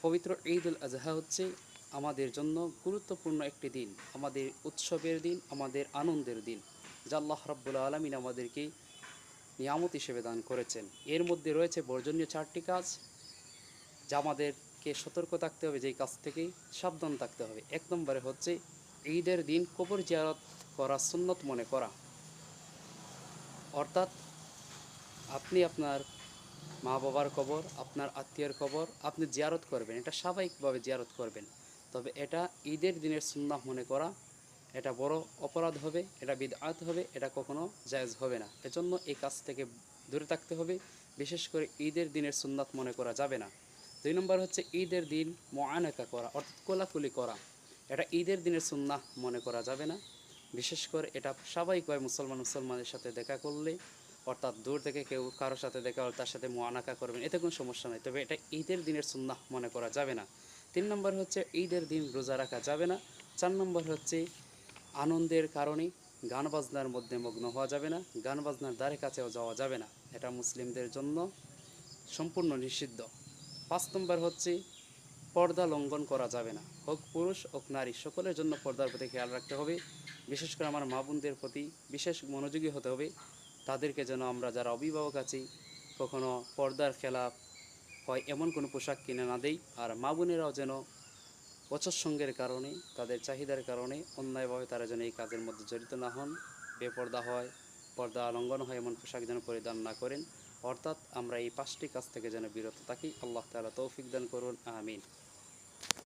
পবিত্র ঈদ উল আজহা হচ্ছে আমাদের জন্য গুরুত্বপূর্ণ একটি দিন, আমাদের উৎসবের দিন, আমাদের আনন্দের দিন, যা আল্লাহ রাব্বুল আলামিন আমাদেরকে নিয়ামত হিসেবে দান করেছেন। এর মধ্যে রয়েছে বর্জনীয় 4টি কাজ, যা আমাদেরকে সতর্ক থাকতে হবে, যেই কাজ থেকে সাবধান থাকতে হবে। এক নম্বরে হচ্ছে ঈদের দিন কবর জিয়ারত করা সুন্নত মনে করা, অর্থাৎ আপনি আপনার মা বাবার কবর, আপনার আত্মীয়ের কবর আপনি জিয়ারত করবেন, এটা স্বাভাবিকভাবে জিয়ারত করবেন। তবে এটা ঈদের দিনের সুন্নাহ মনে করা, এটা বড় অপরাধ হবে, এটা বিদআত হবে, এটা কখনো জায়েজ হবে না। এজন্য এই কাজ থেকে দূরে থাকতে হবে। বিশেষ করে ঈদের দিনের সুন্নাত মনে করা যাবে না। 2 নম্বর হচ্ছে ঈদের দিন মুআনাকা করা, অর্থাৎ কোলাকুলি করা, এটা ঈদের দিনের সুন্নাহ মনে করা যাবে না। বিশেষ করে এটা স্বাভাবিকভাবে মুসলমানের সাথে দেখা করলে, অর্থাৎ দূর থেকে কেউ কারোর সাথে দেখা হলে তার সাথে মুআনাকা করবেন, এতে কোনো সমস্যা নেই। তবে এটা ঈদের দিনের সুন্নাহ মনে করা যাবে না। 3 নম্বর হচ্ছে ঈদের দিন রোজা রাখা যাবে না। 4 নম্বর হচ্ছে আনন্দের কারণে গান বাজনার মধ্যে মগ্ন হওয়া যাবে না, গান বাজনার ধারে কাছেও যাওয়া যাবে না, এটা মুসলিমদের জন্য সম্পূর্ণ নিষিদ্ধ। 5 নম্বর হচ্ছে পর্দা লঙ্ঘন করা যাবে না, হোক পুরুষ হোক নারী, সকলের জন্য পর্দার প্রতি খেয়াল রাখতে হবে। বিশেষ করে আমার মা বোনদের প্রতি বিশেষ মনোযোগী হতে হবে। তাদেরকে যেন আমরা যারা অভিভাবক আছি কখনো পর্দার খেলাপ হয় এমন কোনো পোশাক কিনে না দেই। আর মা বোনেরাও যেন পছন্দের কারণে, তাদের চাহিদার কারণে অন্যায়ভাবে তারা যেন এই কাজের মধ্যে জড়িত না হন, বেপর্দা হয়, পর্দা লঙ্ঘন হয় এমন পোশাক যেন পরিধান না করেন। অর্থাৎ আমরা এই 5টি কাজ থেকে যেন বিরত থাকি। আল্লাহ তাআলা তৌফিক দান করুন, আমিন।